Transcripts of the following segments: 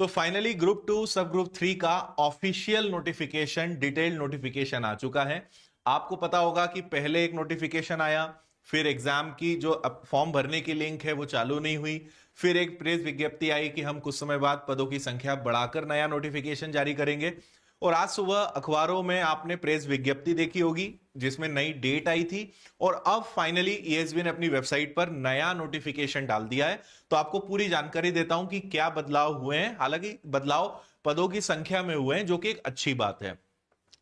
तो finally group 2 सब group 3 का ऑफिशियल नोटिफिकेशन, डिटेल्ड नोटिफिकेशन आ चुका है। आपको पता होगा कि पहले एक नोटिफिकेशन आया, फिर एग्जाम की जो फॉर्म भरने की लिंक है वो चालू नहीं हुई, फिर एक प्रेस विज्ञप्ति आई कि हम कुछ समय बाद पदों की संख्या बढ़ाकर नया नोटिफिकेशन जारी करेंगे। और आज सुबह अखबारों में आपने प्रेस विज्ञप्ति देखी होगी जिसमें नई डेट आई थी, और अब फाइनली ईएसबी ने अपनी वेबसाइट पर नया नोटिफिकेशन डाल दिया है। तो आपको पूरी जानकारी देता हूं कि क्या बदलाव हुए हैं। हालांकि बदलाव पदों की संख्या में हुए हैं, जो कि एक अच्छी बात है।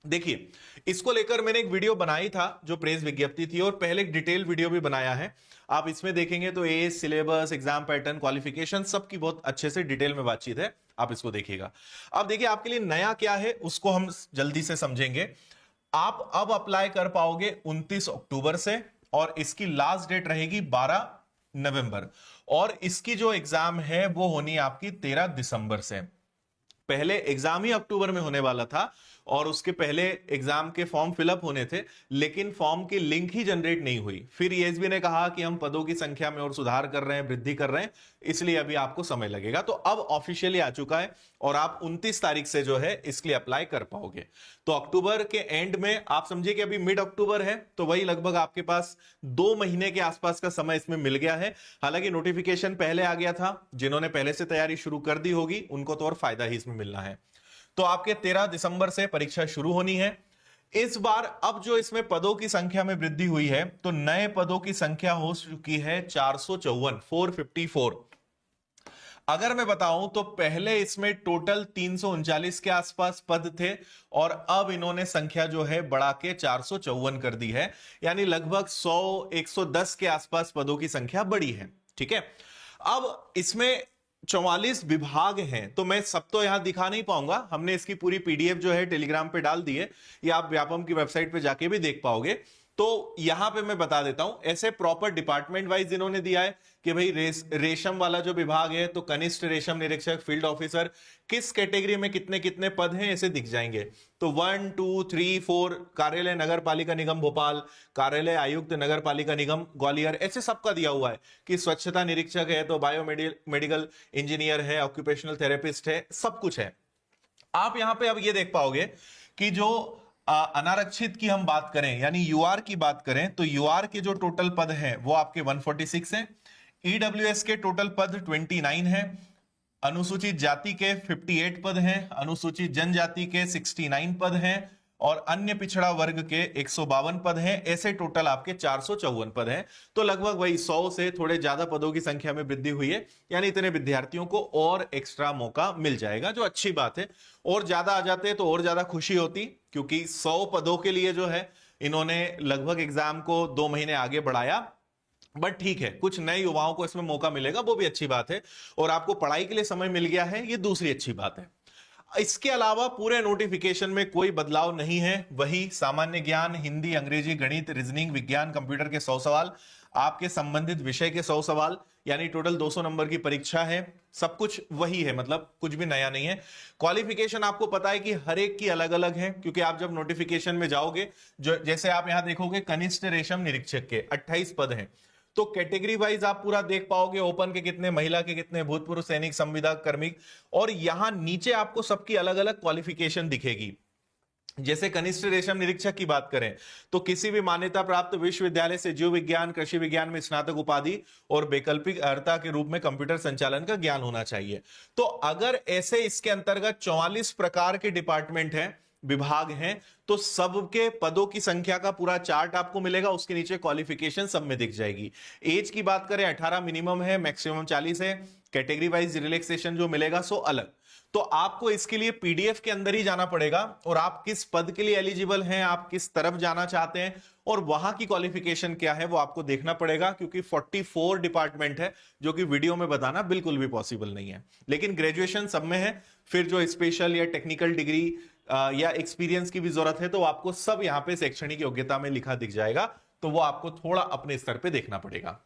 देखिए, इसको लेकर मैंने एक वीडियो बनाई था जो प्रेस विज्ञप्ति थी, और पहले एक डिटेल वीडियो भी बनाया है। आप इसमें देखेंगे तो age, syllabus, exam pattern, qualification सबकी बहुत अच्छे से डिटेल में बातचीत है, आप इसको देखिएगा। अब देखिए, आपके लिए नया क्या है उसको हम जल्दी से समझेंगे। आप अब अप्लाई कर पाओगे 29 अक्टूबर से, और इसकी लास्ट डेट रहेगी 12 नवंबर, और इसकी जो एग्जाम है वो होनी है आपकी 13 दिसंबर से। पहले एग्जाम ही अक्टूबर में होने वाला था, और उसके पहले एग्जाम के फॉर्म फिलअप होने थे, लेकिन फॉर्म की लिंक ही जनरेट नहीं हुई। फिर ईएसबी ने कहा कि हम पदों की संख्या में और सुधार कर रहे हैं, वृद्धि कर रहे हैं, इसलिए अभी आपको समय लगेगा। तो अब ऑफिशियली आ चुका है, और आप 29 तारीख से जो है इसके लिए अप्लाई कर पाओगे। तो अक्टूबर के एंड में, आप समझिए कि अभी मिड अक्टूबर है, तो वही लगभग आपके पास 2 महीने के आसपास का समय इसमें मिल गया है। हालांकि नोटिफिकेशन पहले आ गया था, जिन्होंने पहले से तैयारी शुरू कर दी होगी उनको तो और फायदा ही इसमें मिलना है। तो आपके 13 दिसंबर से परीक्षा शुरू होनी है। इस बार अब जो इसमें पदों की संख्या में वृद्धि हुई है, तो नए पदों की संख्या हो चुकी है 454, 454। अगर मैं बताऊं तो पहले इसमें टोटल 339 के आसपास पद थे, और अब इन्होंने संख्या जो है बढ़ा के 454 कर दी है, यानी लगभग 100, 110 के आसपास पदों की संख्या बढ़ी है। ठीक है, अब इसमें 44 विभाग हैं, तो मैं सब तो यहां दिखा नहीं पाऊंगा। हमने इसकी पूरी पीडीएफ जो है टेलीग्राम पे डाल दी है, या आप व्यापम की वेबसाइट पे जाके भी देख पाओगे। तो यहां पे मैं बता देता हूं, ऐसे प्रॉपर डिपार्टमेंट वाइज इन्होंने दिया है कि भाई रेशम वाला जो विभाग है, तो कनिष्ठ रेशम निरीक्षक, फील्ड ऑफिसर, किस कैटेगरी में कितने कितने पद हैं ऐसे दिख जाएंगे। तो 1, 2, 3, 4 कार्यालय नगर पालिका निगम भोपाल, कार्यालय आयुक्त नगर पालिका निगम ग्वालियर, ऐसे सबका दिया हुआ है कि स्वच्छता निरीक्षक है, तो बायोमेडिकल इंजीनियर है, ऑक्यूपेशनल थेरेपिस्ट है, सब कुछ है। आप यहां पे अब ये देख पाओगे कि जो अनारक्षित की हम बात करें, यानी यूआर की बात करें, तो यूआर के जो टोटल पद हैं वो आपके 146 हैं। ईडब्ल्यूएस के टोटल पद 29 हैं। अनुसूचित जाति के 58 पद हैं, अनुसूचित जनजाति के 69 पद हैं, और अन्य पिछड़ा वर्ग के 152 पद हैं। ऐसे टोटल आपके 454 पद हैं। तो लगभग वही 100 से थोड़े ज्यादा पदों की संख्या में वृद्धि हुई है, यानी इतने विद्यार्थियों को और एक्स्ट्रा मौका मिल जाएगा, जो अच्छी बात है। और ज्यादा आ जाते तो और ज्यादा खुशी होती, क्योंकि 100 पदों के लिए जो है इन्होंने लगभग एग्जाम को 2 महीने आगे बढ़ाया। बट ठीक है, कुछ नए युवाओं को इसमें मौका मिलेगा, वो भी अच्छी बात है, और आपको पढ़ाई के लिए समय मिल गया है, ये दूसरी अच्छी बात है। इसके अलावा पूरे नोटिफिकेशन में कोई बदलाव नहीं है, वही सामान्य ज्ञान, हिंदी, अंग्रेजी, गणित, रीजनिंग, विज्ञान, कंप्यूटर के 100 सवाल, आपके संबंधित विषय के 100 सवाल, यानी टोटल 200 नंबर की परीक्षा है। सब कुछ वही है, मतलब कुछ भी नया नहीं है। क्वालिफिकेशन आपको पता है कि हर एक की अलग अलग है, क्योंकि आप जब नोटिफिकेशन में जाओगे, जो जैसे आप यहां देखोगे कनिष्ठ रेशम निरीक्षक के 28 पद हैं, तो कैटेगरी वाइज आप पूरा देख पाओगे, ओपन के कितने, महिला के कितने, भूतपूर्व सैनिक, संविदा कर्मिक, और यहां नीचे आपको सबकी अलग अलग क्वालिफिकेशन दिखेगी। जैसे कनिष्ठ रेशम निरीक्षक की बात करें, तो किसी भी मान्यता प्राप्त विश्वविद्यालय से जीव विज्ञान, कृषि विज्ञान में स्नातक उपाधि, और वैकल्पिक अर्हता के रूप में कंप्यूटर संचालन का ज्ञान होना चाहिए। तो अगर ऐसे इसके अंतर्गत 44 प्रकार के डिपार्टमेंट हैं, विभाग हैं, तो सबके पदों की संख्या का पूरा चार्ट आपको मिलेगा, उसके नीचे क्वालिफिकेशन सब में दिख जाएगी। एज की बात करें, 18 मिनिमम है, मैक्सिमम 40 है। कैटेगरी वाइज रिलैक्सेशन जो मिलेगा सो अलग। तो आपको इसके लिए पीडीएफ के अंदर ही जाना पड़ेगा, और आप किस पद के लिए एलिजिबल हैं, आप किस तरफ जाना चाहते हैं, और वहां की क्वालिफिकेशन क्या है वो आपको देखना पड़ेगा, क्योंकि 44 डिपार्टमेंट है, जो कि वीडियो में बताना बिल्कुल भी पॉसिबल नहीं है। लेकिन ग्रेजुएशन सब में है। फिर जो स्पेशल या टेक्निकल डिग्री या एक्सपीरियंस की भी जरूरत है, तो आपको सब यहां पे शैक्षणिक योग्यता में लिखा दिख जाएगा, तो वो आपको थोड़ा अपने स्तर पे देखना पड़ेगा।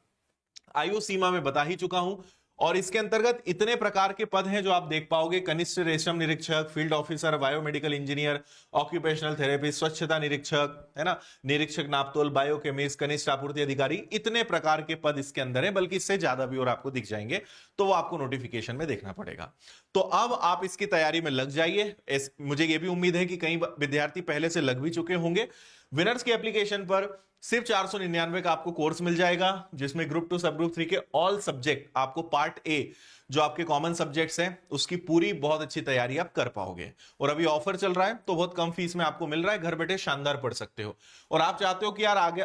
आयु सीमा में बता ही चुका हूं, और इसके अंतर्गत इतने प्रकार के पद हैं जो आप देख पाओगे, कनिष्ठ रेशम निरीक्षक, field officer, biomedical engineer, occupational therapist, स्वच्छता निरीक्षक, है ना, निरीक्षक नापतोल, बायोकेमिस्ट, कनिष्ठ आपूर्ति अधिकारी, इतने प्रकार के पद इसके अंदर है, बल्कि इससे ज्यादा भी और आपको दिख जाएंगे, तो वो आपको नोटिफिकेशन में देखना पड़ेगा। तो अब आप इसकी तैयारी में लग जाइए। मुझे ये भी उम्मीद है कि कई विद्यार्थी पहले से लग भी चुके होंगे। विनर्स की एप्लीकेशन पर सिर्फ 499 का आपको कोर्स मिल जाएगा, जिसमें ग्रुप 2 सब ग्रुप 3 के ऑल सब्जेक्ट, आपको पार्ट ए जो आपके कॉमन सब्जेक्ट्स हैं उसकी पूरी बहुत अच्छी तैयारी आप कर पाओगे। और अभी ऑफर चल रहा है तो बहुत कम फीस में आपको मिल रहा है, घर बैठे शानदार पढ़ सकते हो। और आप चाहते हो कि यार आगे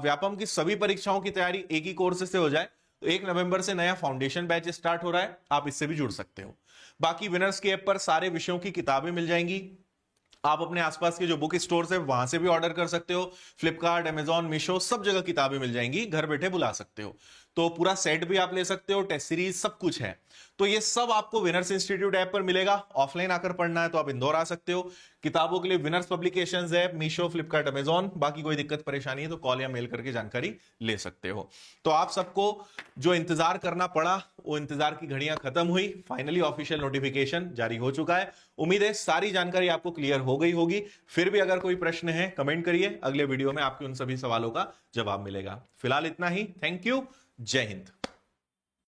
व्यापम की सभी परीक्षाओं की तैयारी एक ही कोर्स से हो जाए, तो 1 नवंबर से नया फाउंडेशन बैच स्टार्ट हो रहा है, आप इससे भी जुड़ सकते हो। बाकी विनर्स की ऐप पर सारे विषयों की किताबें मिल जाएंगी। आप अपने आसपास के जो बुक स्टोर्स है वहां से भी ऑर्डर कर सकते हो, फ्लिपकार्ट, अमेजॉन, मीशो, सब जगह किताबें मिल जाएंगी, घर बैठे बुला सकते हो। तो पूरा सेट भी आप ले सकते हो, टेस्ट सीरीज सब कुछ है। तो ये सब आपको विनर्स इंस्टीट्यूट ऐप पर मिलेगा। ऑफलाइन आकर पढ़ना है तो आप इंदौर आ सकते हो। किताबों के लिए winners publications app, Meesho, Flipkart, Amazon. बाकी कोई दिक्कत परेशानी है तो कॉल या मेल करके जानकारी ले सकते हो। तो आप सबको जो इंतजार करना पड़ा वो इंतजार की घड़ियां खत्म हुई, फाइनली ऑफिशियल नोटिफिकेशन जारी हो चुका है। उम्मीद है सारी जानकारी आपको क्लियर हो गई होगी। फिर भी अगर कोई प्रश्न है कमेंट करिए, अगले वीडियो में आपके उन सभी सवालों का जवाब मिलेगा। फिलहाल इतना ही, थैंक यू, जय हिंद।